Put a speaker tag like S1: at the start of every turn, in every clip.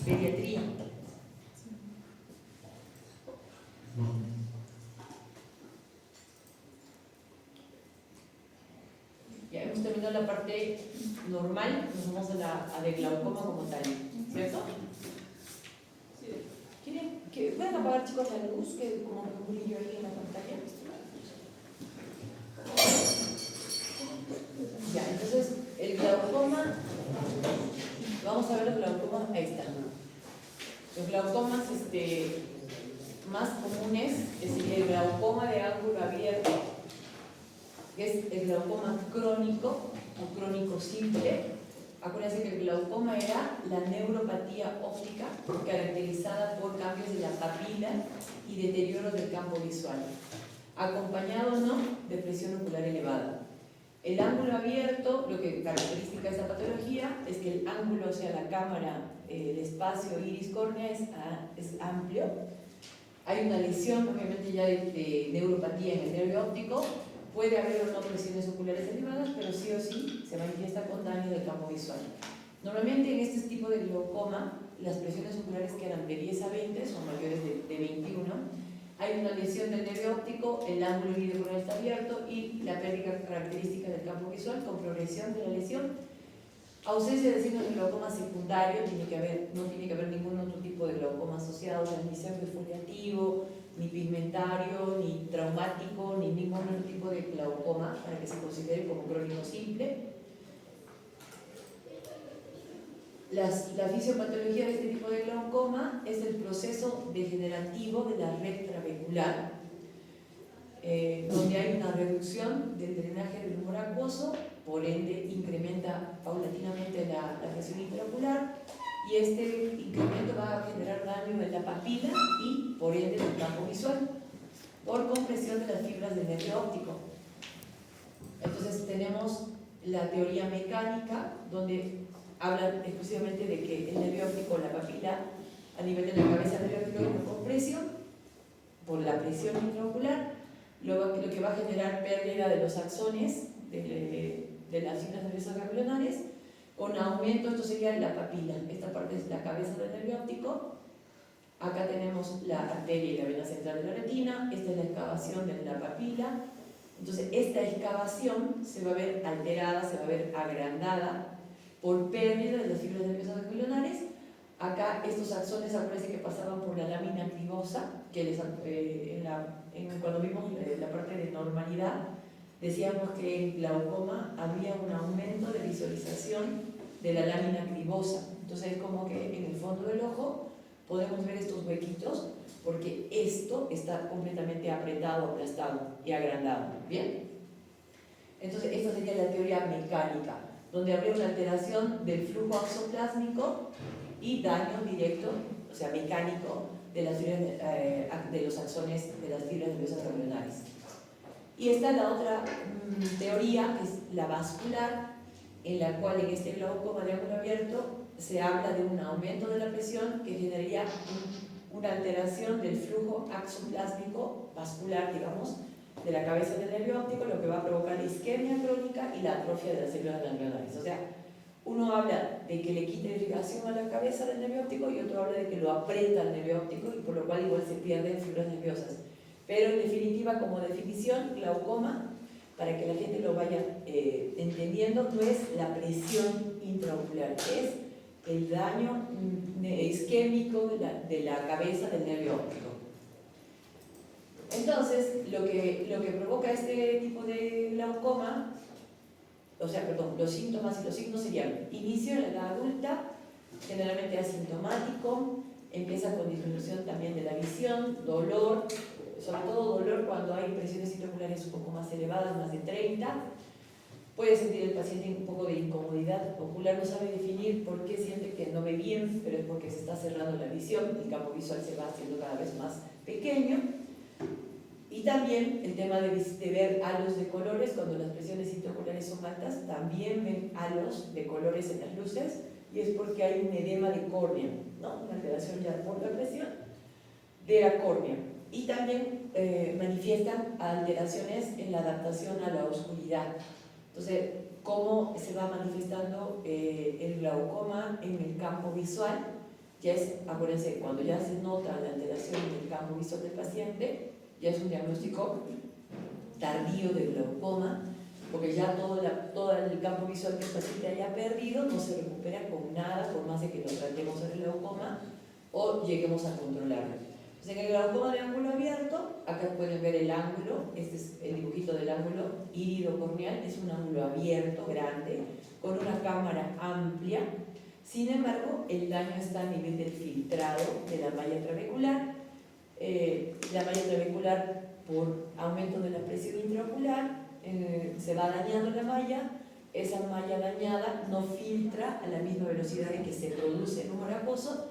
S1: Pediatría. Ya hemos terminado la parte normal, nos vamos a de glaucoma como tal, ¿cierto? ¿Pueden apagar, chicos, la luz? Que como que un brillo ahí en la pantalla. Ya, entonces el glaucoma, vamos a ver los glaucomas, ahí está. Los glaucomas más comunes es el glaucoma de ángulo abierto, que es el glaucoma crónico o crónico simple. Acuérdense que el glaucoma era la neuropatía óptica caracterizada por cambios de la papila y deterioro del campo visual, acompañado o no de presión ocular elevada. El ángulo abierto, lo que caracteriza esta patología es que el ángulo, o sea, la cámara, el espacio iris-córnea es amplio. Hay una lesión, obviamente, ya de neuropatía en el nervio óptico. Puede haber o no presiones oculares elevadas, pero sí o sí se manifiesta con daño del campo visual. Normalmente en este tipo de glaucoma, las presiones oculares quedan de 10 a 20, son mayores de 21. Hay una lesión del nervio óptico, el ángulo iridocoronal está abierto y la pérdida característica del campo visual con progresión de la lesión. Ausencia de signos de glaucoma secundario, no tiene que haber ningún otro tipo de glaucoma asociado, ni pseudo-foliativo, ni pigmentario, ni traumático, ni ningún otro tipo de glaucoma para que se considere como crónico simple. La fisiopatología de este tipo de glaucoma es el proceso degenerativo de la red trabecular, donde hay una reducción del drenaje del humor acuoso, por ende incrementa paulatinamente la presión intraocular, y este incremento va a generar daño en la papila y por ende en el campo visual, por compresión de las fibras del nervio óptico. Entonces tenemos la teoría mecánica, donde hablan exclusivamente de que el nervio óptico, la papila, a nivel de la cabeza del nervio óptico, hay una compresión por la presión intraocular, lo que va a generar pérdida de los axones de las fibras nerviosas ganglionares, con aumento. Esto sería la papila, esta parte es la cabeza del nervio óptico. Acá tenemos la arteria y la vena central de la retina, esta es la excavación de la papila. Entonces esta excavación se va a ver alterada, se va a ver agrandada por pérdida de las fibras nerviosas ganglionares. Acá estos axones, acuérdense que pasaban por la lámina cribosa, que cuando vimos la parte de normalidad, decíamos que en glaucoma había un aumento de visualización de la lámina cribosa. Entonces es como que en el fondo del ojo podemos ver estos huequitos, porque esto está completamente apretado, aplastado y agrandado. ¿Bien? Entonces esta sería la teoría mecánica, donde habría una alteración del flujo axoplásmico y daño directo, o sea, mecánico, de las fibras, de los axones de las fibras nerviosas ganglionares. Y está la otra teoría, que es la vascular, en la cual en este glaucoma de ángulo abierto se habla de un aumento de la presión que generaría una alteración del flujo axoplásmico vascular, digamos, de la cabeza del nervio óptico, lo que va a provocar isquemia crónica y la atrofia de las células ganglionares. O sea, uno habla de que le quita irrigación a la cabeza del nervio óptico y otro habla de que lo aprieta al nervio óptico y por lo cual igual se pierden fibras nerviosas. Pero en definitiva, como definición, glaucoma, para que la gente lo vaya entendiendo, no es la presión intraocular, es el daño isquémico de la cabeza del nervio óptico. Entonces, lo que provoca este tipo de glaucoma, los síntomas y los signos serían: inicio en la edad adulta, generalmente asintomático, empieza con disminución también de la visión, dolor, sobre todo dolor cuando hay presiones intraoculares un poco más elevadas, más de 30. Puede sentir el paciente un poco de incomodidad ocular, no sabe definir por qué siente que no ve bien, pero es porque se está cerrando la visión, el campo visual se va haciendo cada vez más pequeño. Y también el tema de ver halos de colores, cuando las presiones intraoculares son altas, también ven halos de colores en las luces, y es porque hay un edema de córnea, ¿no? Una alteración ya por la presión de la córnea. Y también manifiestan alteraciones en la adaptación a la oscuridad. Entonces, ¿cómo se va manifestando el glaucoma en el campo visual? ya es, acuérdense, cuando ya se nota la alteración del campo visual del paciente, ya es un diagnóstico tardío de glaucoma, porque ya todo el campo visual que el paciente haya perdido no se recupera con nada, por más de que lo tratemos el glaucoma o lleguemos a controlarlo. Entonces, en el glaucoma de ángulo abierto, acá pueden ver el ángulo, este es el dibujito del ángulo irido-corneal, es un ángulo abierto, grande, con una cámara amplia. Sin embargo, el daño está a nivel del filtrado de la malla trabecular. La malla trabecular, por aumento de la presión intraocular, se va dañando la malla. Esa malla dañada no filtra a la misma velocidad en que se produce el humor acuoso,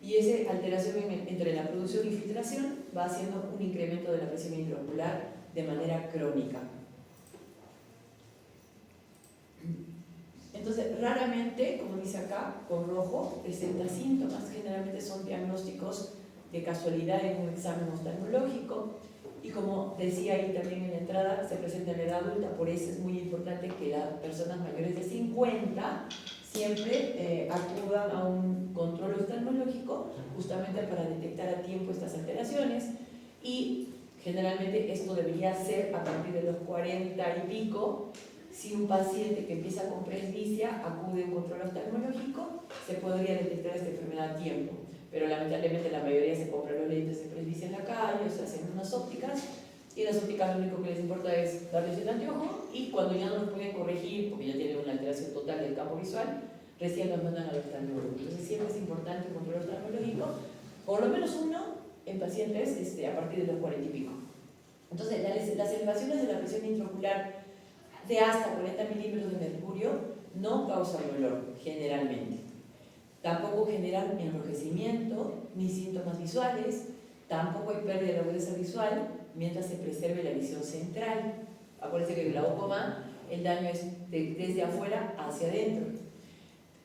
S1: y esa alteración entre la producción y filtración va haciendo un incremento de la presión intraocular de manera crónica. Entonces, raramente, como dice acá, con rojo, presenta síntomas. Generalmente son diagnósticos de casualidad en un examen oftalmológico, y como decía ahí también en la entrada, se presenta en la edad adulta. Por eso es muy importante que las personas mayores de 50 siempre acudan a un control oftalmológico, justamente para detectar a tiempo estas alteraciones. Y generalmente esto debería ser a partir de los 40 y pico. Si un paciente que empieza con presbicia acude a un control oftalmológico, se podría detectar esta enfermedad a tiempo. Pero lamentablemente la mayoría se compra los lentes de presbicia en la calle, o se hacen unas ópticas, y las ópticas lo único que les importa es darles el anteojo, y cuando ya no los pueden corregir, porque ya tienen una alteración total del campo visual, recién los mandan al oftalmólogo. Entonces siempre es importante un control oftalmológico, por lo menos uno en pacientes a partir de los 40 y pico. Entonces las elevaciones de la presión intraocular de hasta 40 milímetros de mercurio no causan dolor generalmente. Tampoco generan enrojecimiento ni síntomas visuales, tampoco hay pérdida de la agudeza visual mientras se preserve la visión central. Acuérdense que el glaucoma, el daño es desde afuera hacia adentro.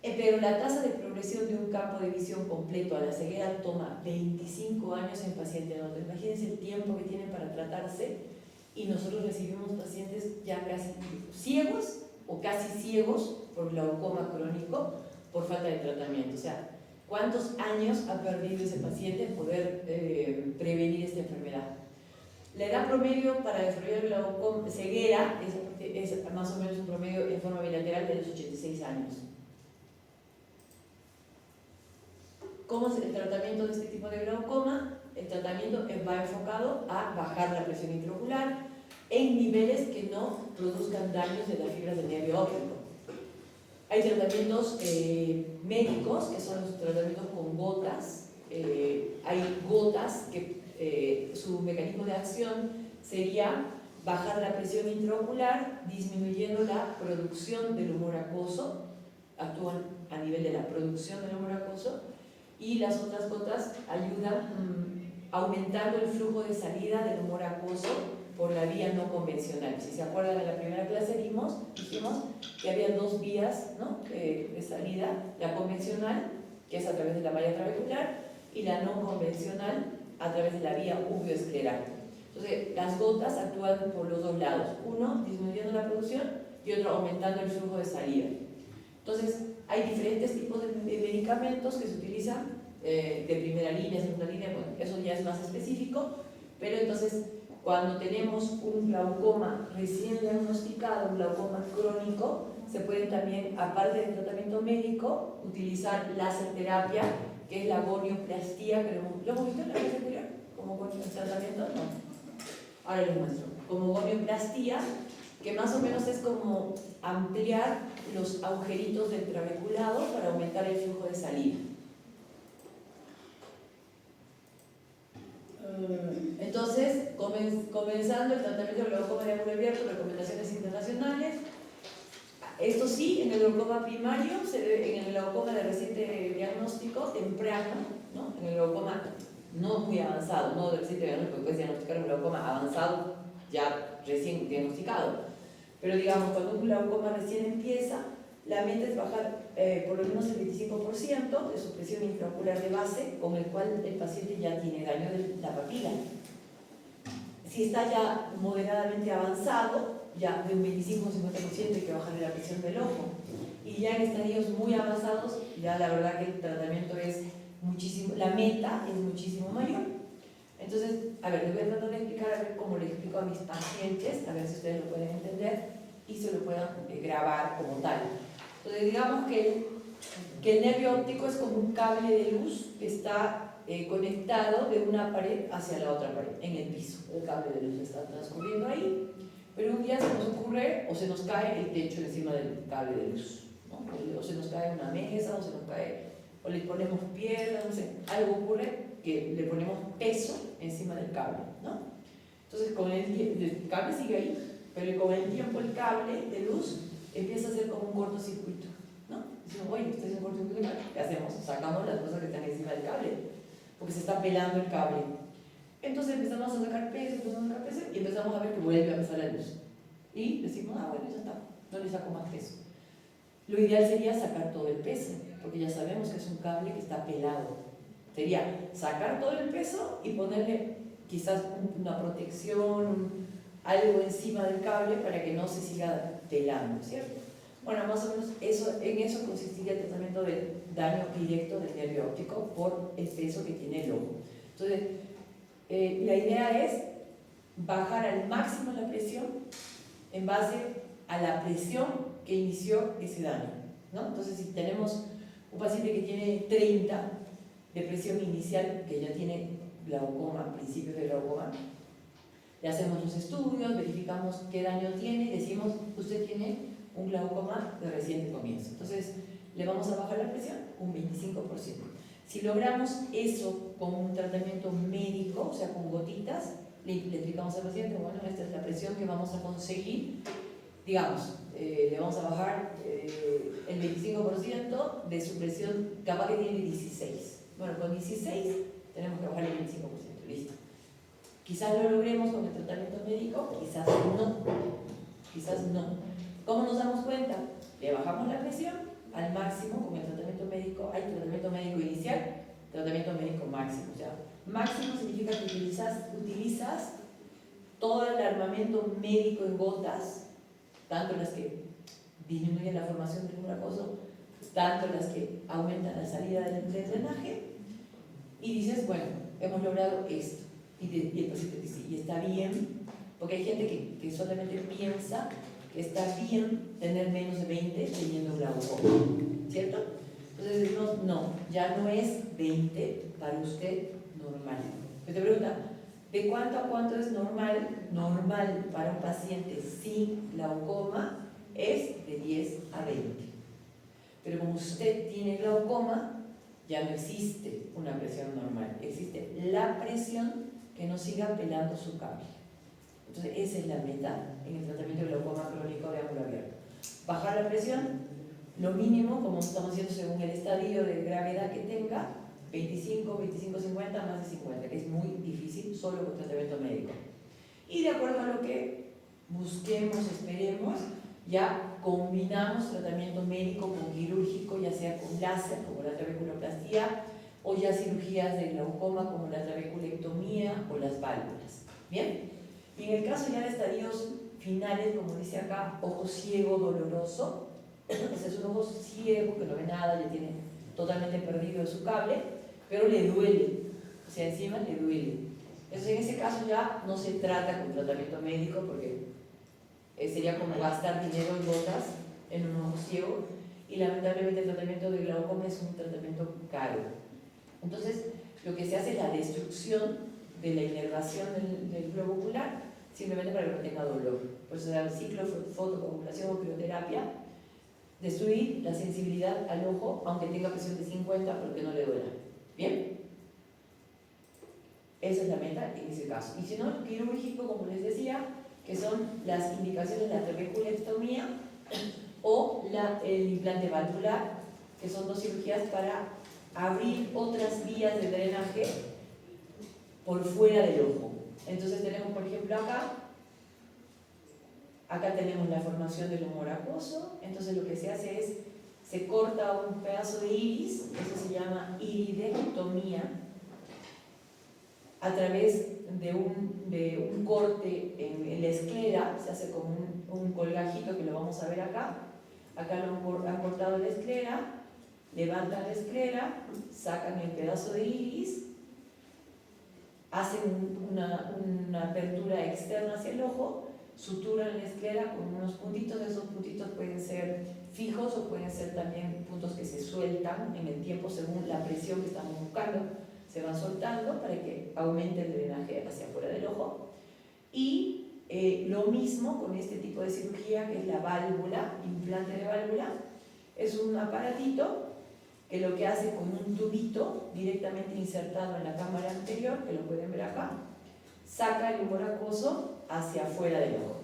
S1: Pero la tasa de progresión de un campo de visión completo a la ceguera toma 25 años en pacientes adultos. Imagínense el tiempo que tienen para tratarse, y nosotros recibimos pacientes ya casi ciegos o casi ciegos por glaucoma crónico por falta de tratamiento. O sea, ¿cuántos años ha perdido ese paciente en poder prevenir esta enfermedad? La edad promedio para desarrollar glaucoma ceguera es más o menos un promedio en forma bilateral de los 86 años. ¿Cómo es el tratamiento de este tipo de glaucoma? El tratamiento va enfocado a bajar la presión intraocular en niveles que no produzcan daños de las fibras del nervio óptico. Hay tratamientos médicos, que son los tratamientos con gotas. Hay gotas que su mecanismo de acción sería bajar la presión intraocular, disminuyendo la producción del humor acuoso. Actúan a nivel de la producción del humor acuoso, y las otras gotas ayudan aumentando el flujo de salida del humor acuoso por la vía no convencional. Si se acuerdan, en la primera clase dijimos que había dos vías, ¿no?, de salida: la convencional, que es a través de la malla trabecular, y la no convencional, a través de la vía uveoescleral. Entonces, las gotas actúan por los dos lados, uno disminuyendo la producción y otro aumentando el flujo de salida. Entonces, hay diferentes tipos de medicamentos que se utilizan, de primera línea, segunda línea. Bueno, eso ya es más específico, pero entonces, cuando tenemos un glaucoma recién diagnosticado, un glaucoma crónico, se pueden también, aparte del tratamiento médico, utilizar láser terapia, que es la gonioplastía, que ¿lo hemos visto en la clase anterior? ¿Como tratamiento? No. Ahora les muestro. Como gonioplastía, que más o menos es como ampliar los agujeritos del trabeculado para aumentar el flujo de salida. Entonces, comenzando el tratamiento del glaucoma de ángulo abierto, recomendaciones internacionales. Esto sí, en el glaucoma primario, en el glaucoma de reciente diagnóstico temprano, ¿no?, en el glaucoma no muy avanzado, no de reciente diagnóstico, puedes diagnosticar un glaucoma avanzado ya recién diagnosticado. Pero digamos, cuando un glaucoma recién empieza, la meta es bajar por lo menos el 25% de su presión intraocular de base, con el cual el paciente ya tiene daño de la papila. Si está ya moderadamente avanzado, ya de un 25 o 50% hay que bajarle la presión del ojo. Y ya en estadios muy avanzados, ya la verdad que el tratamiento es muchísimo, la meta es muchísimo mayor. Entonces, a ver, les voy a tratar de explicar, a ver cómo le explico a mis pacientes, a ver si ustedes lo pueden entender y se lo puedan grabar como tal. Entonces, digamos que el nervio óptico es como un cable de luz que está conectado de una pared hacia la otra pared, en el piso. El cable de luz está transcurriendo ahí, pero un día se nos ocurre o se nos cae el techo encima del cable de luz, ¿no? O se nos cae una mesa, o se nos cae, o le ponemos piedra, no sé, algo ocurre que le ponemos peso encima del cable, ¿no? Entonces con el cable sigue ahí, pero con el tiempo el cable de luz empieza a ser como un cortocircuito, ¿no? Decimos, oye, estoy en un cortocircuito, ¿qué hacemos? Sacamos las cosas que están encima del cable, porque se está pelando el cable. Entonces empezamos a sacar peso y empezamos a ver que vuelve a empezar la luz. Y decimos, bueno, ya está, no le saco más peso. Lo ideal sería sacar todo el peso, porque ya sabemos que es un cable que está pelado. Sería sacar todo el peso y ponerle quizás una protección, algo encima del cable para que no se siga pelando, ¿cierto? Bueno, más o menos en eso consistiría el tratamiento del daño directo del nervio óptico por el peso que tiene el ojo. Entonces, la idea es bajar al máximo la presión en base a la presión que inició ese daño, ¿no? Entonces, si tenemos un paciente que tiene 30 de presión inicial, que ya tiene glaucoma, principios de glaucoma, le hacemos los estudios, verificamos qué daño tiene y decimos, usted tiene un glaucoma de reciente comienzo. Entonces, le vamos a bajar la presión un 25%. Si logramos eso con un tratamiento médico, o sea, con gotitas, le explicamos al paciente, bueno, esta es la presión que vamos a conseguir, digamos, le vamos a bajar el 25% de su presión, capaz que tiene 16. Bueno, con 16 tenemos que bajar el 25%, listo. Quizás lo logremos con el tratamiento médico, quizás no. Quizás no. ¿Cómo nos damos cuenta? Le bajamos la presión al máximo con el tratamiento médico. Hay tratamiento médico inicial, tratamiento médico máximo. O sea, máximo significa que utilizas todo el armamento médico en gotas, tanto las que disminuyen la formación del humor acuoso, tanto las que aumentan la salida del drenaje, y dices, bueno, hemos logrado esto. Y el paciente dice, y está bien, porque hay gente que solamente piensa que está bien tener menos de 20 teniendo glaucoma, ¿cierto? Entonces decimos, no, ya no es 20 para usted normal. Pero te pregunta, ¿de cuánto a cuánto es normal? Normal para un paciente sin glaucoma es de 10 a 20. Pero como usted tiene glaucoma, ya no existe una presión normal, existe la presión que no siga pelando su cable. Entonces esa es la meta en el tratamiento de glaucoma crónico de ángulo abierto. Bajar la presión, lo mínimo, como estamos haciendo según el estadio de gravedad que tenga, 25, 25, 50, más de 50, que es muy difícil solo con tratamiento médico. Y de acuerdo a lo que busquemos, esperemos, ya combinamos tratamiento médico con quirúrgico, ya sea con láser, como la trabeculoplastía, o ya cirugías de glaucoma como la trabeculectomía o las válvulas. ¿Bien? Y en el caso ya de estadios finales, como dice acá, ojo ciego doloroso, ese es un ojo ciego que no ve nada, ya tiene totalmente perdido su cable, pero le duele, o sea, encima le duele. Entonces en ese caso ya no se trata con tratamiento médico porque sería como gastar dinero en gotas en un ojo ciego, y lamentablemente el tratamiento de glaucoma es un tratamiento caro. Entonces, lo que se hace es la destrucción de la inervación del globo ocular, simplemente para que no tenga dolor. Por eso se da el ciclo fotocoagulación o crioterapia, destruir la sensibilidad al ojo, aunque tenga presión de 50, porque no le duela. ¿Bien? Esa es la meta en ese caso. Y si no, quirúrgico, como les decía, que son las indicaciones de la trabeculectomía o el implante valvular, que son dos cirugías para abrir otras vías de drenaje por fuera del ojo. Entonces tenemos, por ejemplo, acá tenemos la formación del humor acuoso. Entonces lo que se hace es, se corta un pedazo de iris, eso se llama iridectomía, a través de un corte en la esclera. Se hace como un colgajito que lo vamos a ver acá. Acá lo han cortado la esclera, levantan la esclera, sacan el pedazo de iris, hacen una apertura externa hacia el ojo, suturan la esclera con unos puntitos. Esos puntitos pueden ser fijos o pueden ser también puntos que se sueltan en el tiempo según la presión que estamos buscando. Se van soltando para que aumente el drenaje hacia afuera del ojo. Y lo mismo con este tipo de cirugía, que es la válvula, implante de válvula. Es un aparatito que lo que hace con un tubito directamente insertado en la cámara anterior, que lo pueden ver acá, saca el humor acuoso hacia afuera del ojo.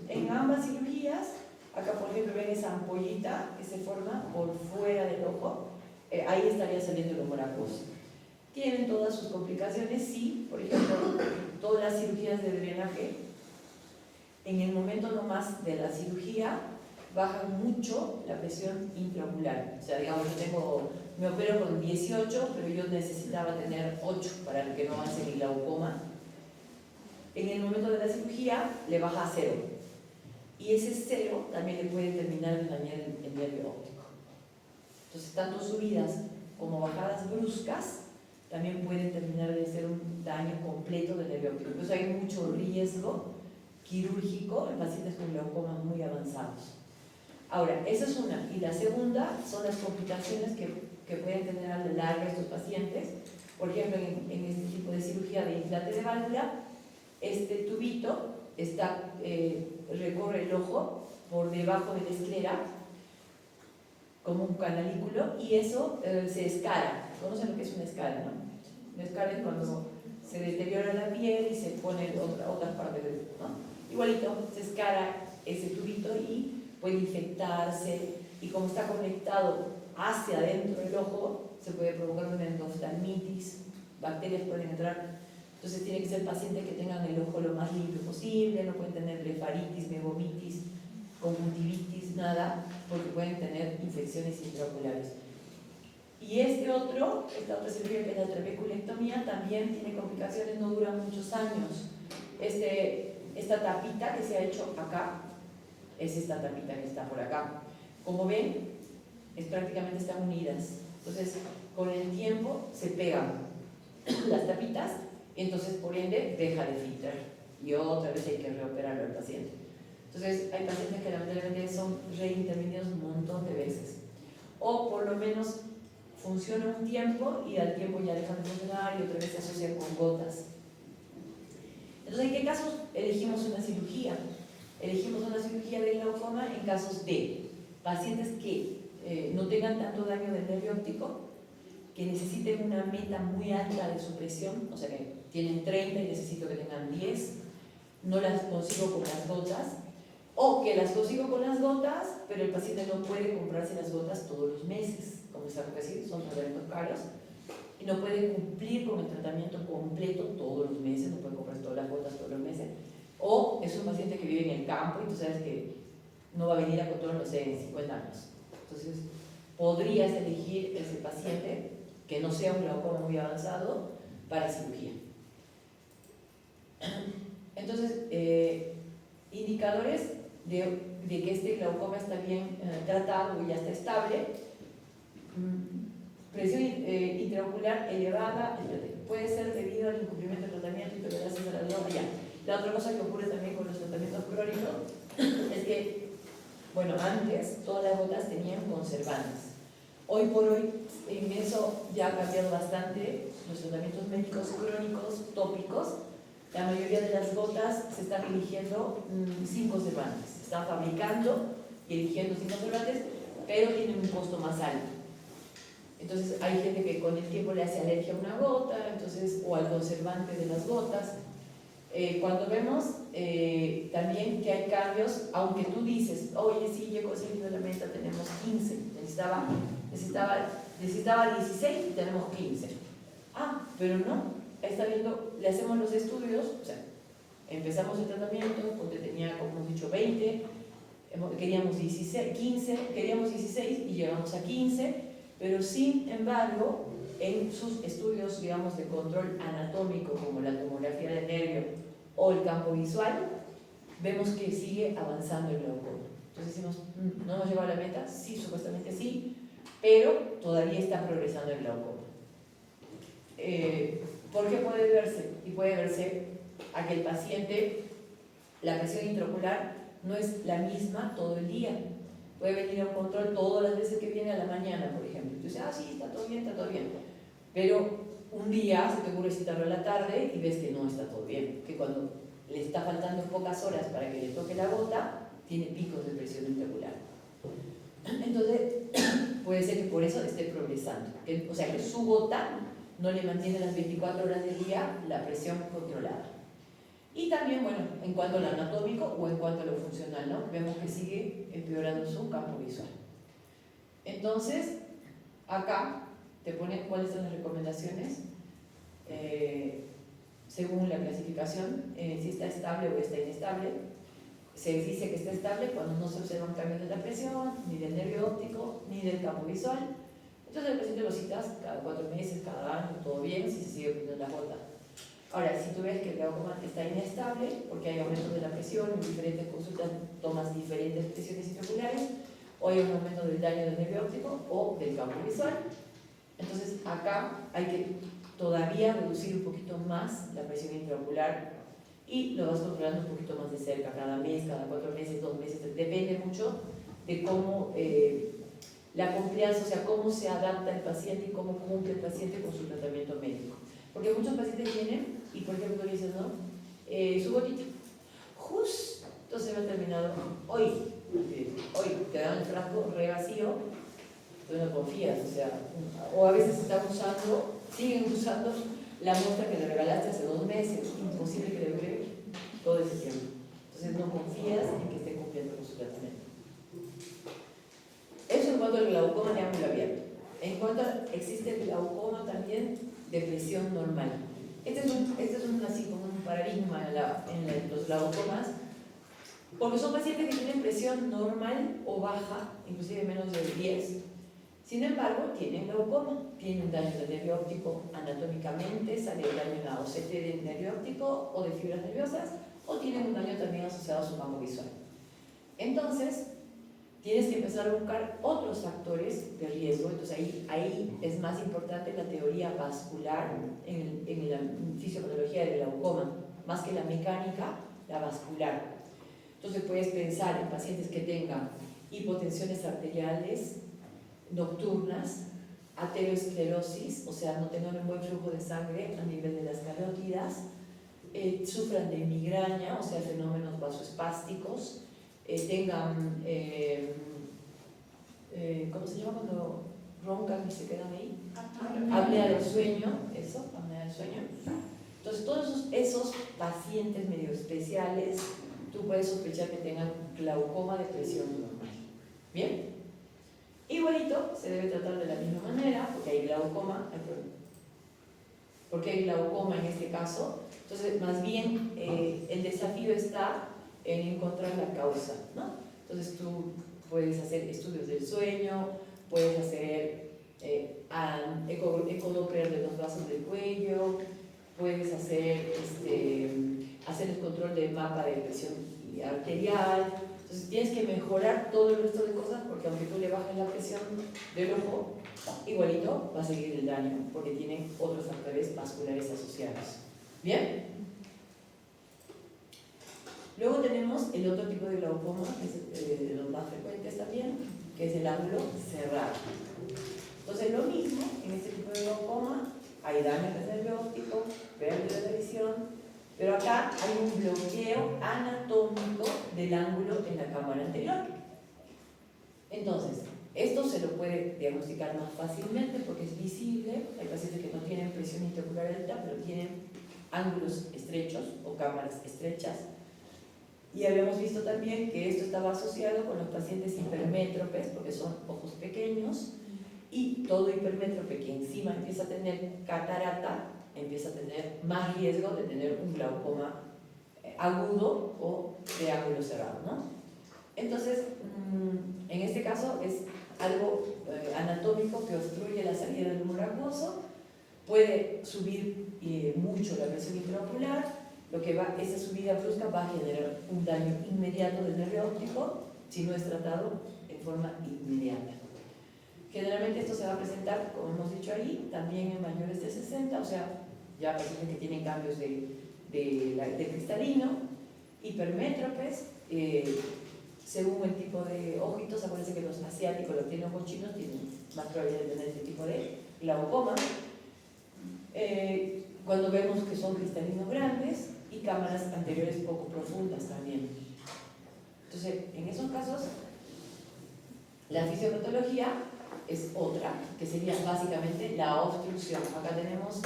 S1: En ambas cirugías, acá por ejemplo ven esa ampollita que se forma por fuera del ojo, ahí estaría saliendo el humor acuoso. ¿Tienen todas sus complicaciones? Sí. Por ejemplo, todas las cirugías de drenaje, en el momento nomás de la cirugía, bajan mucho la presión intraocular. O sea, digamos, me opero con 18, pero yo necesitaba tener 8 para que no avance mi glaucoma. En el momento de la cirugía, le baja a 0. Y ese 0 también le puede terminar de dañar el nervio óptico. Entonces, tanto subidas como bajadas bruscas también pueden terminar de ser un daño completo del nervio óptico. Entonces hay mucho riesgo quirúrgico en pacientes con glaucomas muy avanzados. Ahora, esa es una. Y la segunda son las complicaciones que pueden tener a la larga estos pacientes. Por ejemplo, en este tipo de cirugía de implante de válvula, este tubito recorre el ojo por debajo de la esclera como un canalículo, y eso se escara. ¿Conocen lo que es una escara, no? Una escara es cuando se deteriora la piel y se pone otras partes del, ¿no? Igualito, se escara ese tubito y puede infectarse, y como está conectado hacia adentro del ojo, se puede provocar una endoftalmitis, bacterias pueden entrar. Entonces tiene que ser pacientes que tengan el ojo lo más limpio posible, no pueden tener blefaritis, megomitis, conjuntivitis, nada, porque pueden tener infecciones intraoculares. Y esta otra cirugía, que es la trabeculectomía, también tiene complicaciones, no dura muchos años. Esta tapita que se ha hecho acá, es esta tapita que está por acá. Como ven, prácticamente están unidas. Entonces, con el tiempo se pegan las tapitas, y entonces por ende deja de filtrar. Y otra vez hay que reoperarlo al paciente. Entonces, hay pacientes que lamentablemente son reintervenidos un montón de veces. O por lo menos funciona un tiempo y al tiempo ya dejan de funcionar y otra vez se asocian con gotas. Entonces, ¿en qué casos elegimos una cirugía? Elegimos una cirugía de glaucoma en casos de pacientes que no tengan tanto daño del nervio óptico, que necesiten una meta muy alta de supresión, o sea que tienen 30 y necesito que tengan 10, no las consigo con las gotas, o que las consigo con las gotas, pero el paciente no puede comprarse las gotas todos los meses, como saben decir, son tratamientos caros, y no puede cumplir con el tratamiento completo todos los meses, no puede comprar todas las gotas todos los meses, o es un paciente que vive en el campo y tú sabes que no va a venir a control, no sé, en 50 años. Entonces, podrías elegir ese paciente que no sea un glaucoma muy avanzado para cirugía. Entonces, indicadores de que este glaucoma está bien tratado y ya está estable. Presión intraocular elevada, puede ser debido al incumplimiento del tratamiento y tolerancia a la droga. La otra cosa que ocurre también con los tratamientos crónicos es que, bueno, antes todas las gotas tenían conservantes. Hoy por hoy, en eso ya ha cambiado bastante. Los tratamientos médicos crónicos, tópicos, la mayoría de las gotas se están eligiendo sin conservantes. Se están fabricando y eligiendo sin conservantes, pero tienen un costo más alto. Entonces hay gente que con el tiempo le hace alergia a una gota, entonces, o al conservante de las gotas. Cuando vemos también que hay cambios, aunque tú dices, oye, sí, yo he conseguido la meta, tenemos 15, necesitaba 16 y tenemos 15. Ah, pero no, está viendo, le hacemos los estudios, o sea, empezamos el tratamiento, porque tenía, como hemos dicho, 20, queríamos 16, 15, queríamos 16 y llegamos a 15, pero sin embargo, en sus estudios, digamos, de control anatómico, como la tomografía del nervio o el campo visual, vemos que sigue avanzando el glaucoma. Entonces decimos, ¿no hemos llegado a la meta? Sí, supuestamente sí, pero todavía está progresando el glaucoma. ¿Por qué puede verse? Y puede verse a que el paciente, la presión intraocular no es la misma todo el día. Puede venir a un control todas las veces que viene a la mañana, por ejemplo. Entonces, sí, está todo bien. Pero un día se te ocurre citarlo a la tarde y ves que no está todo bien. Que cuando le está faltando pocas horas para que le toque la gota, tiene picos de presión intraocular. Entonces, puede ser que por eso esté progresando. O sea, que su gota no le mantiene las 24 horas del día la presión controlada. Y también, bueno, en cuanto a lo anatómico o en cuanto a lo funcional, ¿no? Vemos que sigue empeorando su campo visual. Entonces, acá te ponen cuáles son las recomendaciones según la clasificación, si está estable o está inestable. Se dice que está estable cuando no se observan cambios de la presión, ni del nervio óptico, ni del campo visual. Entonces el paciente lo citas cada 4 meses, cada año, todo bien, si se sigue poniendo la gota. Ahora, si tú ves que el glaucoma está inestable, porque hay aumento de la presión, en diferentes consultas tomas diferentes presiones intraoculares, o hay un aumento del daño del nervio óptico o del campo visual, entonces acá hay que todavía reducir un poquito más la presión intraocular y lo vas controlando un poquito más de cerca, cada mes, cada 4 meses, 2 meses, depende mucho de cómo la compliance, o sea, cómo se adapta el paciente y cómo cumple el paciente con su tratamiento médico. Porque muchos pacientes vienen y, por ejemplo, tú dices, ¿no? Su gotita, justo se me ha terminado hoy te dan el frasco re vacío, tú no confías, o a veces están siguen usando la muestra que le regalaste hace 2 meses, imposible que le dure todo ese tiempo. Entonces no confías en que esté cumpliendo con su tratamiento. Eso en cuanto al glaucoma de ángulo abierto. En cuanto existe el glaucoma también de presión normal. Este es así como un paradigma en los glaucomas, porque son pacientes que tienen presión normal o baja, inclusive menos de 10. Sin embargo, tienen glaucoma, tienen daño del nervio óptico anatómicamente, sale daño en la OCT del nervio óptico o de fibras nerviosas, o tienen un daño también asociado a su campo visual. Entonces, tienes que empezar a buscar otros factores de riesgo. Entonces ahí es más importante la teoría vascular en la fisiopatología del glaucoma, más que la mecánica, la vascular. Entonces puedes pensar en pacientes que tengan hipotensiones arteriales nocturnas, ateroesclerosis, o sea, no tengan un buen flujo de sangre a nivel de las carótidas, sufran de migraña, o sea, fenómenos vasoespásticos, tengan, ¿cómo se llama cuando roncan y se quedan ahí? Apnea del sueño, apnea del sueño. Entonces, todos esos pacientes medio especiales, tú puedes sospechar que tengan glaucoma de presión normal. ¿Bien? Igualito, se debe tratar de la misma manera, porque hay glaucoma, en este caso. Entonces, más bien, el desafío está en encontrar la causa, ¿no? Entonces tú puedes hacer estudios del sueño, puedes hacer ecodoppler de los vasos del cuello, puedes hacer el control del mapa de presión arterial. Entonces tienes que mejorar todo el resto de cosas, porque aunque tú le bajes la presión del ojo, igualito va a seguir el daño, porque tienen otros factores vasculares asociados. ¿Bien? Luego tenemos el otro tipo de glaucoma, que es de los más frecuentes también, que es el ángulo cerrado. Entonces lo mismo, en este tipo de glaucoma hay daño del nervio óptico, pérdida de visión, pero acá hay un bloqueo anatómico del ángulo en la cámara anterior. Entonces, esto se lo puede diagnosticar más fácilmente porque es visible. Hay pacientes que no tienen presión intraocular alta, pero tienen ángulos estrechos o cámaras estrechas. Y habíamos visto también que esto estaba asociado con los pacientes hipermétropes, porque son ojos pequeños, y todo hipermétrope que encima empieza a tener catarata, empieza a tener más riesgo de tener un glaucoma agudo o de ángulo cerrado, ¿no? Entonces, en este caso es algo anatómico que obstruye la salida del humor acuoso, puede subir mucho la presión intraocular. Esa subida brusca va a generar un daño inmediato del nervio óptico si no es tratado en forma inmediata. Generalmente esto se va a presentar, como hemos dicho ahí, también en mayores de 60, o sea, ya pacientes que tienen cambios de cristalino, hipermétropes, según el tipo de ojitos. Acuérdense que los asiáticos, los chinos, tienen más probabilidad de tener este tipo de glaucoma. Cuando vemos que son cristalinos grandes y cámaras anteriores poco profundas también. Entonces, en esos casos, la fisiopatología es otra, que sería básicamente la obstrucción. Acá tenemos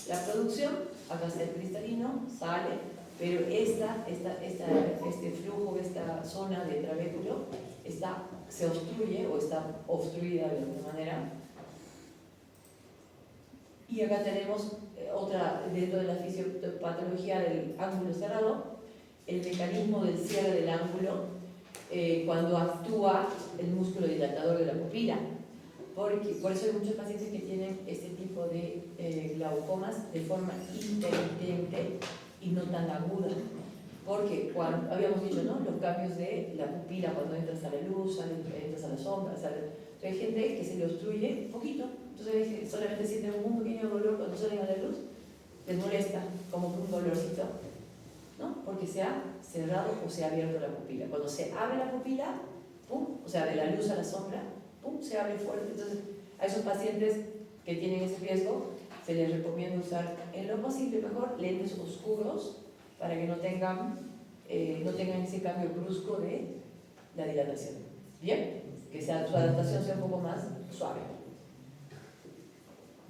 S1: la producción, acá está el cristalino, sale, pero este flujo, esta zona de trabéculo se obstruye o está obstruida de alguna manera. Y acá tenemos otra, dentro de la fisiopatología del ángulo cerrado, el mecanismo del cierre del ángulo cuando actúa el músculo dilatador de la pupila. Por eso hay muchos pacientes que tienen este tipo de glaucomas de forma intermitente y no tan aguda. Porque cuando habíamos dicho, ¿no?, los cambios de la pupila cuando entras a la luz, entras a la sombra, entonces hay gente que se le obstruye un poquito, entonces solamente sienten un pequeño dolor cuando salen a la luz, les molesta, como un dolorcito, ¿no?, porque se ha cerrado o se ha abierto la pupila. Cuando se abre la pupila, ¡pum!, o sea, de la luz a la sombra, ¡pum!, se abre fuerte. Entonces, a esos pacientes que tienen ese riesgo, se les recomienda usar en lo posible mejor lentes oscuros para que no tengan ese cambio brusco de la dilatación. ¿Bien? Que su adaptación sea un poco más suave.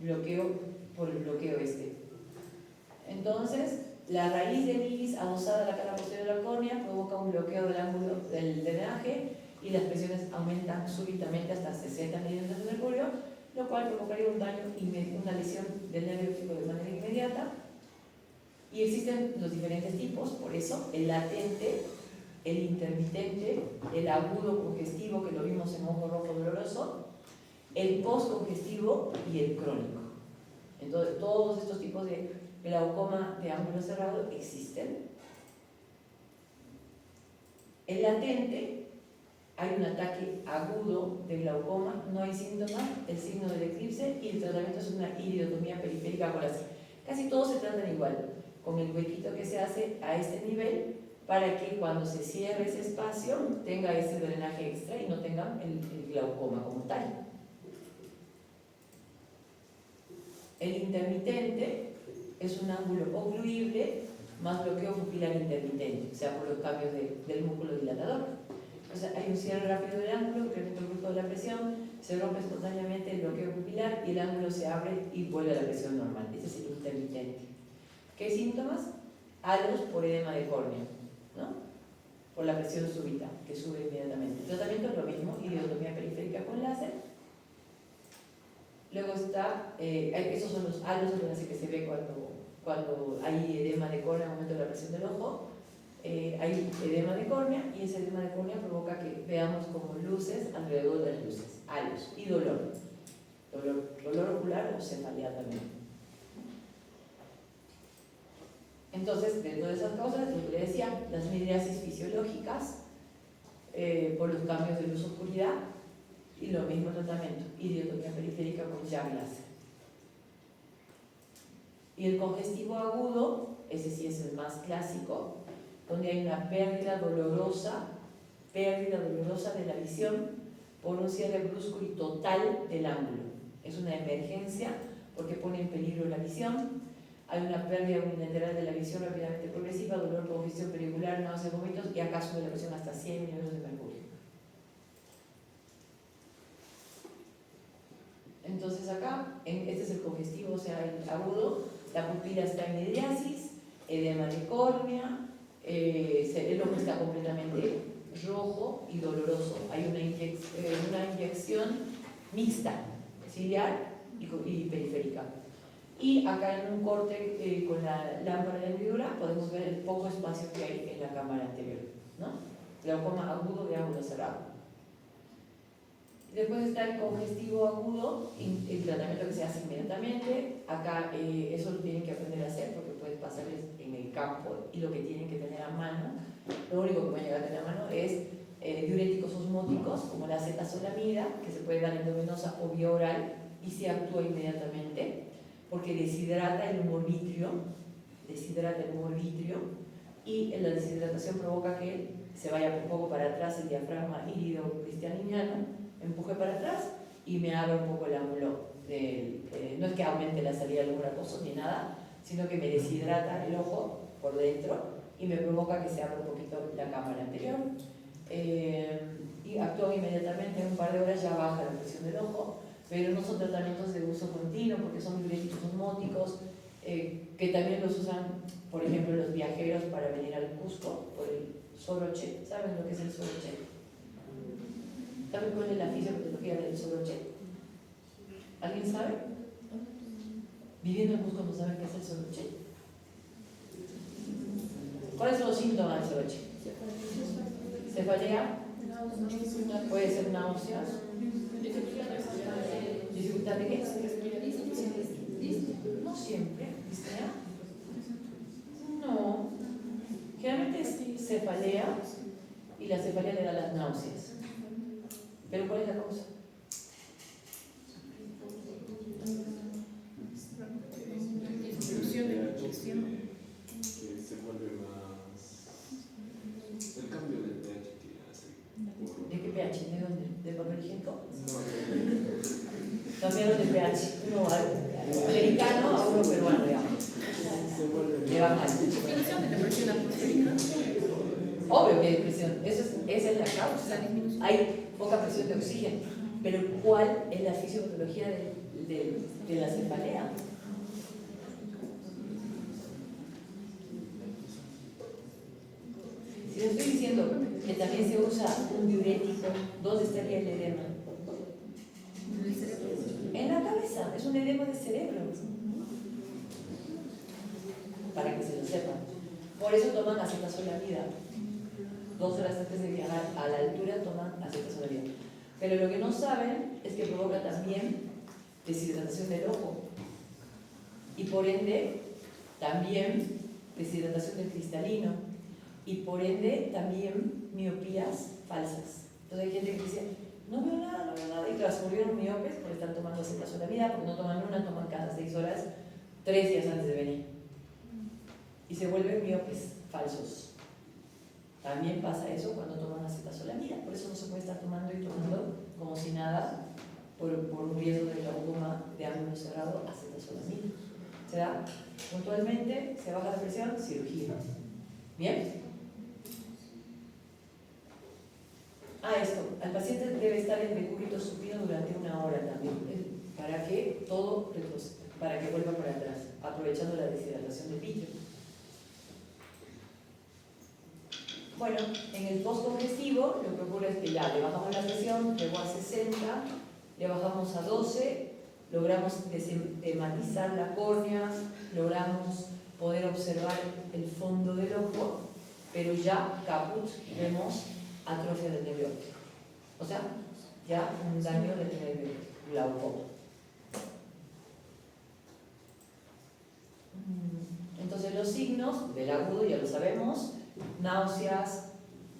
S1: Bloqueo por el bloqueo este. Entonces, la raíz del iris adosada a la cara posterior de la córnea provoca un bloqueo del ángulo del drenaje y las presiones aumentan súbitamente hasta 60 milímetros de mercurio, lo cual provocaría un daño y una lesión del nervio óptico de manera inmediata. Y existen los diferentes tipos, por eso el latente, el intermitente, el agudo congestivo, que lo vimos en ojo rojo doloroso, el postcongestivo y el crónico. Entonces, todos estos tipos de glaucoma de ángulo cerrado existen. El latente, hay un ataque agudo de glaucoma, no hay síntomas, el signo del eclipse, y el tratamiento es una iridotomía periférica con láser. Casi todos se tratan igual, con el huequito que se hace a este nivel, para que cuando se cierre ese espacio tenga ese drenaje extra y no tengan el glaucoma como tal. El intermitente es un ángulo ocluible más bloqueo pupilar intermitente, o sea, por los cambios del músculo dilatador. O sea, hay un cierre rápido del ángulo, incremento brusco de la presión, se rompe espontáneamente el bloqueo pupilar y el ángulo se abre y vuelve a la presión normal. Ese es el intermitente. ¿Qué síntomas? Halos por edema de córnea, ¿no?, por la presión súbita, que sube inmediatamente. El tratamiento es lo mismo, iridotomía periférica con láser. Luego está, esos son los halos que se ve cuando hay edema de córnea en el momento de la presión del ojo. Hay edema de córnea y ese edema de córnea provoca que veamos como luces alrededor de las luces, halos y dolor ocular o cefalea también. Entonces, dentro de esas causas, lo que le decía, las midriasis fisiológicas por los cambios de luz-oscuridad y lo mismo tratamiento, iridotomía periférica con llave láser. Y el congestivo agudo, ese sí es el más clásico, donde hay una pérdida dolorosa de la visión por un cierre brusco y total del ángulo. Es una emergencia porque pone en peligro la visión. Hay una pérdida unilateral de la visión rápidamente progresiva, dolor, congestión pericular, náuseas, vómitos, y acá sube la presión hasta 100 milímetros de mercurio. Entonces acá, este es el congestivo, o sea, el agudo, la pupila está en midriasis, edema de córnea, el ojo está completamente rojo y doloroso. Hay una inyección mixta, ciliar y periférica. Y acá en un corte con la lámpara de hendidura podemos ver el poco espacio que hay en la cámara anterior, ¿no? Glaucoma agudo de ángulo cerrado. Después está el congestivo agudo, el tratamiento que se hace inmediatamente. Acá eso lo tienen que aprender a hacer porque puede pasarles en el campo y lo que tienen que tener a mano, lo único que pueden llegar a tener a mano es diuréticos osmóticos, como la acetazolamida, que se puede dar endovenosa o vía oral, y se actúa inmediatamente, porque deshidrata el humor vitrio, y la deshidratación provoca que se vaya un poco para atrás el diafragma irido-cristianiniano, empuje para atrás y me abra un poco el ángulo no es que aumente la salida del humor acuoso ni nada, sino que me deshidrata el ojo por dentro y me provoca que se abra un poquito la cámara anterior. Y actúa inmediatamente, en un par de horas ya baja la presión del ojo, pero no son tratamientos de uso continuo porque son diuréticos osmóticos, que también los usan, por ejemplo, los viajeros para venir al Cusco por el soroche. ¿Saben lo que es el soroche? ¿Saben cuál es la fisiopatología del soroche? ¿Alguien sabe? Viviendo en Cusco no saben qué es el soroche. ¿Cuáles son los síntomas del soroche? Cefalea, puede ser náuseas, dificultad de qué? No siempre, disnea. No, generalmente es cefalea y la cefalea le da las náuseas. ¿Pero cuál es la causa?
S2: Disminución de la digestión.
S3: Que se vuelve más. El cambio del pH que hace.
S1: ¿De qué pH? ¿De dónde? ¿De papel higiénico?
S3: No,
S1: Cambiaron de pH. Uno americano a uno peruano, digamos.
S3: se vuelve.
S1: Le va mal.
S2: Disminución de la presión atmosférica.
S1: Obvio que hay presión, esa es la causa. Hay poca presión de oxígeno. Pero ¿cuál es la fisiopatología de la cefalea? Si les estoy diciendo que también se usa un diurético, ¿dónde estaría el edema? En la cabeza, es un edema de cerebro. Para que se lo sepan. Por eso toman acetazolamida. 2 horas antes de viajar a la altura toman acetazolamida. Pero lo que no saben es que provoca también deshidratación del ojo. Y por ende, también deshidratación del cristalino. Y por ende, también miopías falsas. Entonces hay gente que dice, no veo nada, y claro, se volvieron miopes porque están tomando acetazolamida, porque no toman una, toman cada 6 horas, 3 días antes de venir. Y se vuelven miopes falsos. También pasa eso cuando toman acetazolamida, por eso no se puede estar tomando y tomando como si nada, por un riesgo de glaucoma de ángulo cerrado, acetazolamida. Se da puntualmente, se baja la presión, cirugía. ¿Bien? Esto, al paciente debe estar en decúbito supino durante 1 hora también, para que para que vuelva para atrás, aprovechando la deshidratación del vitrio. Bueno, en el postcongestivo lo que ocurre es que ya le bajamos la presión, llegó a 60, le bajamos a 12, logramos dematizar la córnea, logramos poder observar el fondo del ojo, pero ya caput vemos atrofia del nervio óptico. O sea, ya un daño del nervio glaucoma. Entonces los signos del agudo ya lo sabemos: náuseas,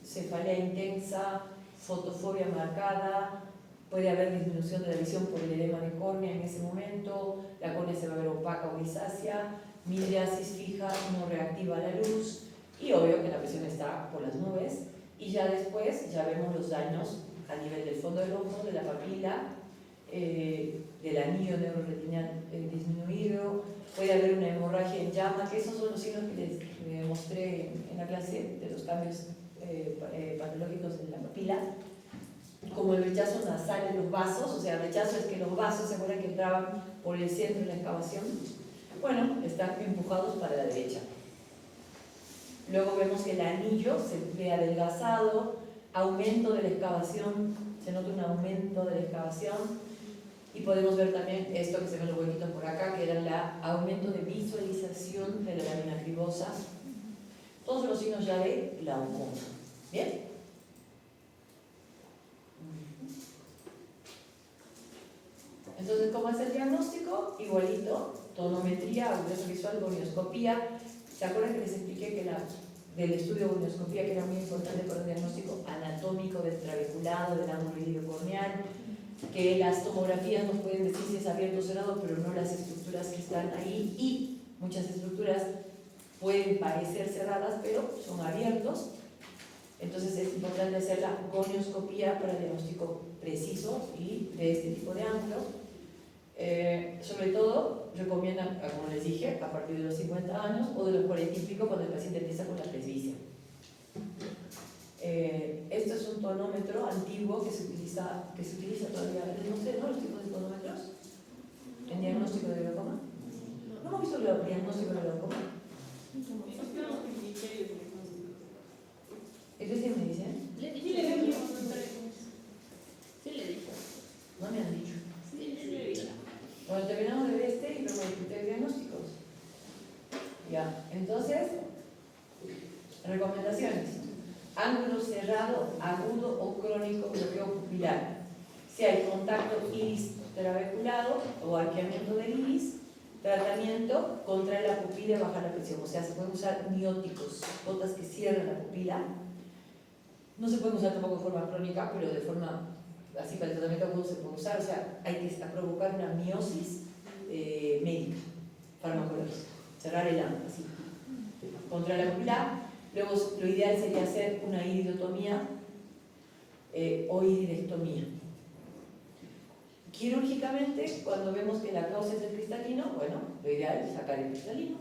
S1: cefalea intensa, fotofobia marcada, puede haber disminución de la visión por el edema de córnea en ese momento, la córnea se va a ver opaca o grisácea, midriasis fija no reactiva a la luz, y obvio que la presión está por las nubes. Y ya después ya vemos los daños a nivel del fondo del ojo, de la papila, del anillo neuroretinal disminuido, puede haber una hemorragia en llama, que esos son los signos que les mostré en la clase de los cambios patológicos en la papila, como el rechazo nasal en los vasos. O sea, el rechazo es que los vasos, ¿se acuerdan que entraban por el centro de la excavación? Bueno, están empujados para la derecha. Luego vemos que el anillo se ve adelgazado, aumento de la excavación, se nota un aumento de la excavación, y podemos ver también esto que se ven los huequitos por acá, que era el aumento de visualización de la lámina cribosa. Todos los signos ya de glaucoma. ¿Bien? Entonces, ¿cómo es el diagnóstico? Igualito, tonometría, agudeza visual, gonioscopía. ¿Se acuerdan que les expliqué que del estudio de gonioscopía, que era muy importante para un diagnóstico anatómico del trabeculado, del ángulo iliocorneal, que las tomografías nos pueden decir si es abierto o cerrado, pero no las estructuras que están ahí, y muchas estructuras pueden parecer cerradas, pero son abiertos. Entonces es importante hacer la gonioscopía para el diagnóstico preciso y de este tipo de ángulo. Sobre todo, recomiendan, como les dije, a partir de los 50 años o de los 40 y pico, cuando el paciente empieza con la presbicia. Esto es un tonómetro antiguo que se utiliza todavía. No sé, ¿no? Los tipos de tonómetros en diagnóstico de glaucoma. ¿No hemos visto el diagnóstico de glaucoma? ¿Eso sí me dicen?
S2: Le dije. Sí, le dije.
S1: No me han dicho.
S2: Sí, le dije.
S1: Bueno, terminamos de ver este y luego de diagnósticos. Ya, entonces, recomendaciones. Ángulo cerrado, agudo o crónico bloqueo pupilar. Si hay contacto iris trabeculado o arqueamiento del iris, tratamiento, contrae la pupila y baja la presión. O sea, se pueden usar mióticos, gotas que cierran la pupila. No se pueden usar tampoco de forma crónica, pero de forma así para el tratamiento agudo se puede usar. O sea, hay que provocar una miosis médica, farmacológica. Cerrar el ángulo, así. Contrae la pupila. Luego, lo ideal sería hacer una iridotomía o iridectomía. Quirúrgicamente, cuando vemos que la causa es el cristalino, bueno, lo ideal es sacar el cristalino.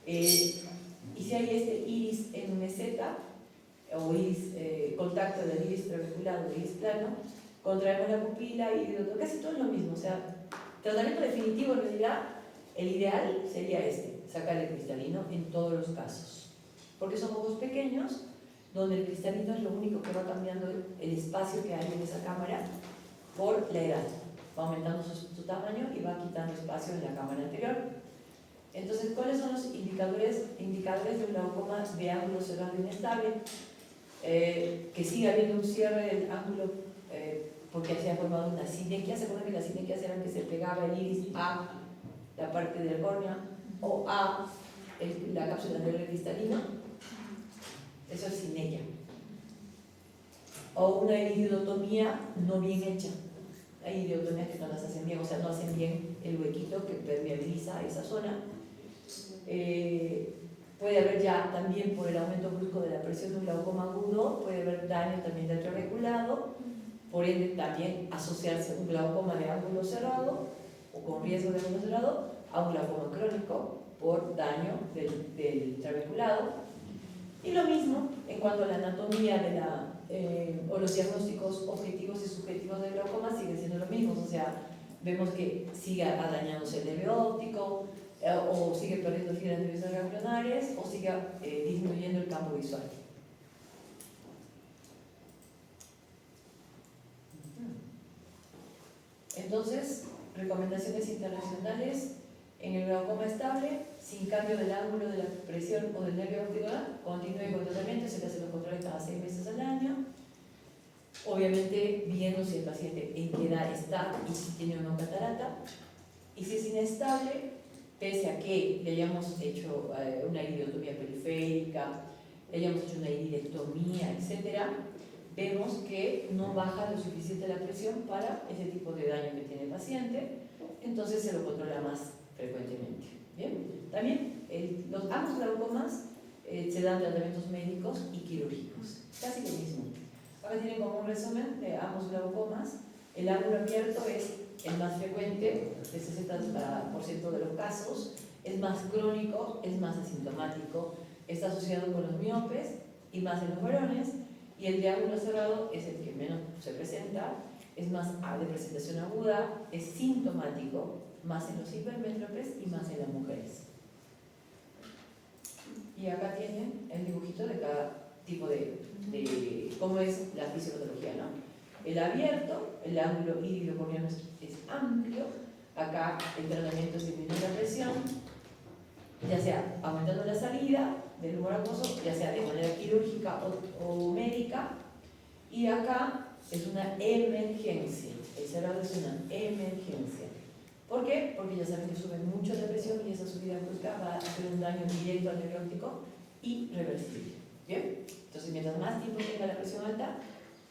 S1: Y si hay este iris en meseta, o iris, contacto del iris trabeculado, iris plano, contraemos la pupila, iridotomía, casi todo es lo mismo. O sea, tratamiento definitivo en realidad, el ideal sería este, sacar el cristalino en todos los casos. Porque son ojos pequeños, donde el cristalino es lo único que va cambiando el espacio que hay en esa cámara por la edad. Va aumentando su tamaño y va quitando espacio en la cámara anterior. Entonces, ¿cuáles son los indicadores de un glaucoma de ángulo cerrado inestable? Que siga habiendo un cierre del ángulo porque se ha formado una sinequia. ¿Se acuerdan que las sinequias eran que se pegaba el iris a la parte de la córnea o a la cápsula del cristalino? Eso es sinequia. O una iridotomía no bien hecha. Hay iridotomías que no las hacen bien, o sea, no hacen bien el huequito que permeabiliza esa zona. Puede haber ya también, por el aumento brusco de la presión de un glaucoma agudo, puede haber daño también del trabeculado, por ende también asociarse un glaucoma de ángulo cerrado o con riesgo de ángulo cerrado a un glaucoma crónico por daño del trabeculado. Y lo mismo en cuanto a la anatomía o los diagnósticos objetivos y subjetivos del glaucoma siguen siendo los mismos. O sea, vemos que sigue dañándose el nervio óptico, o sigue perdiendo fibras nerviosas ganglionares, o sigue disminuyendo el campo visual. Entonces, recomendaciones internacionales: en el glaucoma estable, sin cambio del ángulo de la presión o del nervio óptico, continúe con tratamiento, se le hace los controles cada 6 meses al año. Obviamente, viendo si el paciente en qué edad está y si tiene o no catarata. Y si es inestable, pese a que le hayamos hecho una iridotomía periférica, le hayamos hecho una iridectomía, etc., vemos que no baja lo suficiente la presión para ese tipo de daño que tiene el paciente, entonces se lo controla más frecuentemente. ¿Bien? También ambos glaucomas se dan tratamientos médicos y quirúrgicos, casi lo mismo. Acá tienen como un resumen de ambos glaucomas. El ángulo abierto es el más frecuente, el 60% de los casos, es más crónico, es más asintomático, está asociado con los miopes y más en los varones, y el de ángulo cerrado es el que menos se presenta, es más de presentación aguda, es sintomático, más en los hipermétropes y más en las mujeres. Y acá tienen el dibujito de cada tipo de cómo es la fisiopatología, ¿no? El abierto, el ángulo iridocorneal es amplio. Acá el tratamiento es disminuir la presión, ya sea aumentando la salida del humor acuoso, ya sea de manera quirúrgica o médica. Y acá es una emergencia. El cerrado es una emergencia. ¿Por qué? Porque ya saben que sube mucho la presión y esa subida brusca va a hacer un daño directo al nervio óptico y reversible. ¿Bien? Entonces, mientras más tiempo tenga la presión alta,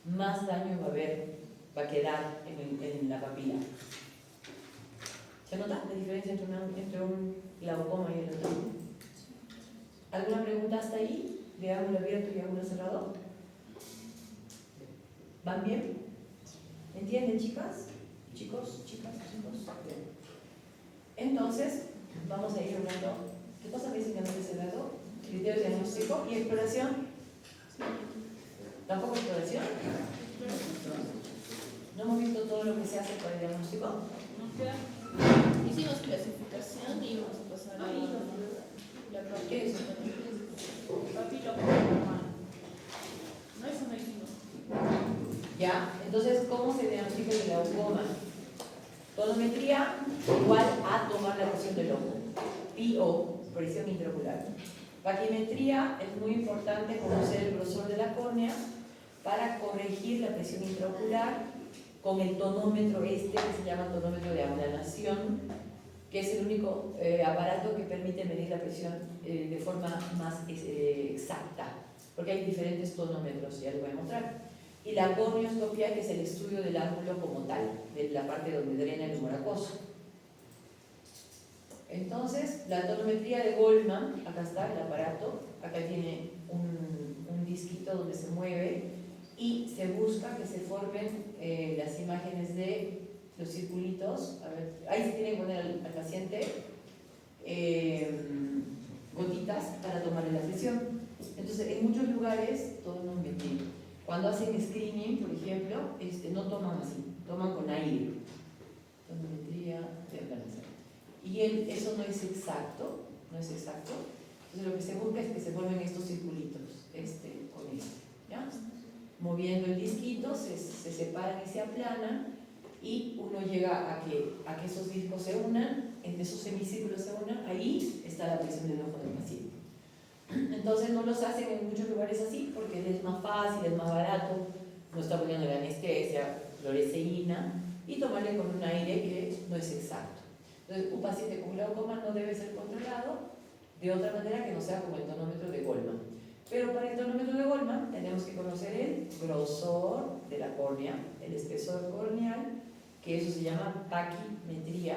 S1: más daño va a quedar en la papila. ¿Se nota la diferencia entre un glaucoma y el otro? ¿Alguna pregunta hasta ahí? ¿De ángulo abierto y ángulo cerrado? ¿Van bien? ¿Entienden, chicas? ¿Chicos? ¿Chicas? ¿Chicos? Bien. Entonces, vamos a ir hablando. ¿Qué cosa me dicen que no les he dado? Criterios de diagnóstico y exploración. ¿Tampoco exploración? ¿No hemos visto todo lo que se hace para el diagnóstico?
S2: Hicimos clasificación y vamos a pasar a la papila.
S1: ¿Qué es eso?
S2: Papila. No, eso no hicimos.
S1: ¿Ya? Entonces, ¿cómo se diagnostica el glaucoma? Tonometría igual a tomar la presión del ojo. PO, presión intraocular. Paquimetría es muy importante conocer el grosor de la córnea para corregir la presión intraocular con el tonómetro que se llama tonómetro de aplanación, que es el único aparato que permite medir la presión de forma más exacta, porque hay diferentes tonómetros, ya les voy a mostrar. Y la gonioscopia, que es el estudio del ángulo como tal, de la parte donde drena el humor acuoso. Entonces, la tonometría de Goldman, acá está el aparato, acá tiene un disquito donde se mueve y se busca que se formen las imágenes de los circulitos. A ver, ahí se tiene que poner al paciente gotitas para tomarle la presión. Entonces, en muchos lugares, tonometría. Cuando hacen screening, por ejemplo, no toman así, toman con aire. Tonometría de aplanación. Y eso no es exacto, no es exacto. Entonces lo que se busca es que se formen estos circulitos, con ¿ya? Moviendo el disquito, se separan y se aplanan, y uno llega a que esos discos se unan, entre esos semicírculos se unan, ahí está la presión del ojo del paciente. Entonces no los hacen en muchos lugares así porque es más fácil, es más barato, no está poniendo la anestesia, clorexidina, y tomarle con un aire que no es exacto. Entonces, un paciente con glaucoma no debe ser controlado de otra manera que no sea como el tonómetro de Goldman. Pero para el tonómetro de Goldman tenemos que conocer el grosor de la córnea, el espesor corneal, que eso se llama paquimetría,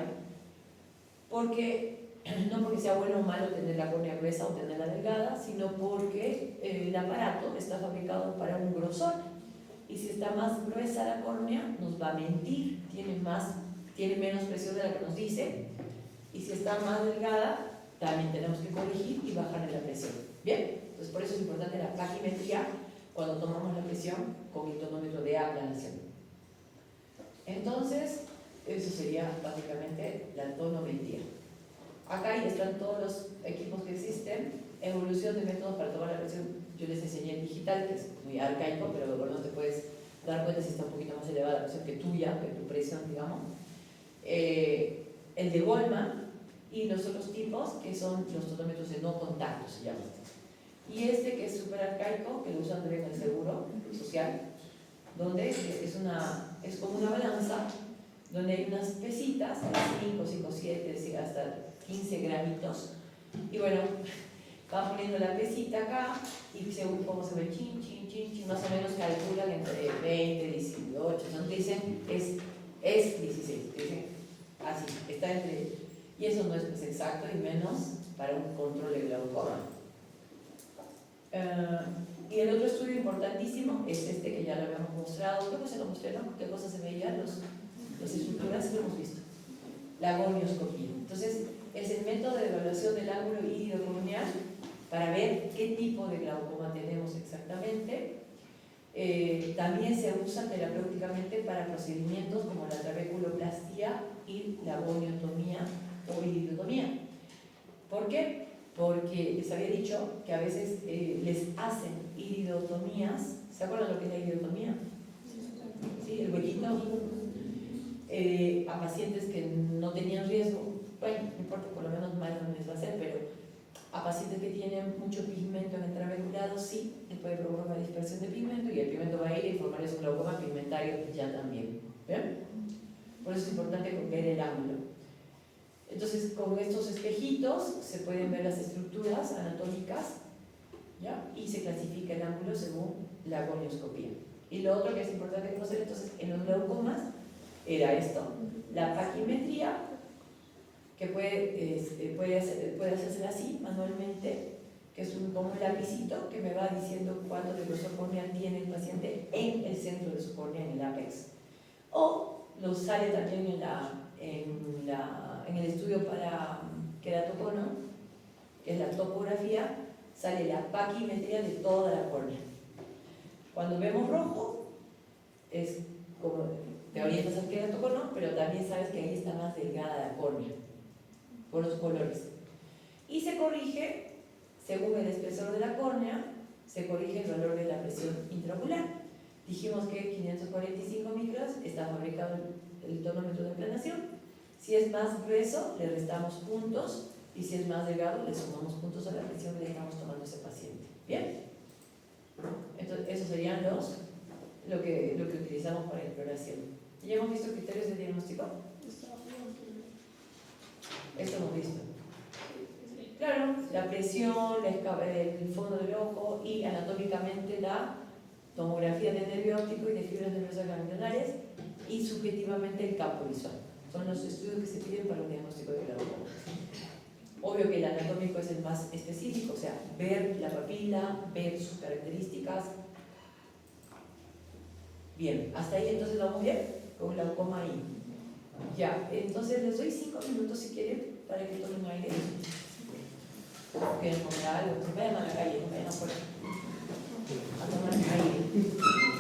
S1: porque no porque sea bueno o malo tener la córnea gruesa o tenerla delgada, sino porque el aparato está fabricado para un grosor. Y si está más gruesa la córnea, nos va a mentir, tiene menos presión de la que nos dice, y si está más delgada, también tenemos que corregir y bajarle la presión. ¿Bien? Entonces, por eso es importante la paquimetría cuando tomamos la presión con el tonómetro de aplanación. Entonces, eso sería básicamente la tonometría. Acá ya están todos los equipos que existen. Evolución de métodos para tomar la presión. Yo les enseñé el digital, que es muy arcaico, pero por lo menos te puedes dar cuenta si está un poquito más elevada la presión que tuya, que tu presión, digamos. El de Goldman y los otros tipos, que son los totómetros de no contacto, se llaman. Y que es súper arcaico, que lo usan también en el seguro social, donde es como una balanza, donde hay unas pesitas de 5, 5, 7, hasta 15 gramitos. Y bueno, van poniendo la pesita acá y según cómo se ve, chin, chin, chin, chin, más o menos calculan entre 20, 18, no dicen es 16, dicen así, está entre, y eso no es pues exacto y menos para un control de glaucoma. Y el otro estudio importantísimo es que ya lo habíamos mostrado, creo que se lo mostré, ¿no? ¿Qué cosas se veían? Las estructuras lo hemos visto. La gonioscopia. Entonces, es el método de evaluación del ángulo iridocorneal para ver qué tipo de glaucoma tenemos exactamente. También se usa terapéuticamente para procedimientos como la trabeculoplastia y la goniotomía o iridotomía. ¿Por qué? Porque les había dicho que a veces les hacen iridotomías. ¿Se acuerdan lo que es la iridotomía? Sí, el huequito. A pacientes que no tenían riesgo, bueno, no importa, por lo menos mal no les va a hacer, pero a pacientes que tienen mucho pigmento en el trabeculado, sí, les puede provocar una dispersión de pigmento y el pigmento va a ir y formarles un glaucoma pigmentario ya también. ¿Ven? Por eso es importante ver el ángulo. Entonces, con estos espejitos se pueden ver las estructuras anatómicas ¿ya? Y se clasifica el ángulo según la gonioscopía. Y lo otro que es importante conocer entonces en los glaucomas era esto, la paquimetría, que puede hacerse así manualmente, que es como un lapicito que me va diciendo cuánto de grosor corneal tiene el paciente en el centro de su córnea, en el ápex. O lo sale también en el estudio para queratocono, que es la topografía, sale la paquimetría de toda la córnea. Cuando vemos rojo, es como te orientas al queratocono, pero también sabes que ahí está más delgada la córnea, por los colores. Y se corrige, según el espesor de la córnea, se corrige el valor de la presión intraocular. Dijimos que 545 micras está fabricado el tonómetro de aplanación. Si es más grueso, le restamos puntos, y si es más delgado, le sumamos puntos a la presión que le estamos tomando a ese paciente. ¿Bien? Entonces, esos serían lo que utilizamos para exploración. ¿Ya hemos visto criterios de diagnóstico? Esto hemos visto. Claro, la presión, el fondo del ojo y anatómicamente la tomografía de nervio óptico y de fibras nerviosas ganglionares y subjetivamente el campo visual. Son los estudios que se piden para el diagnóstico de glaucoma. Obvio que el anatómico es el más específico, o sea, ver la papila, ver sus características. Bien, hasta ahí entonces vamos bien con glaucoma ahí. Ya, entonces les doy 5 minutos si quieren para que tomen aire. Quieren comer algo, vayan a la calle, vayan afuera a tomar aire.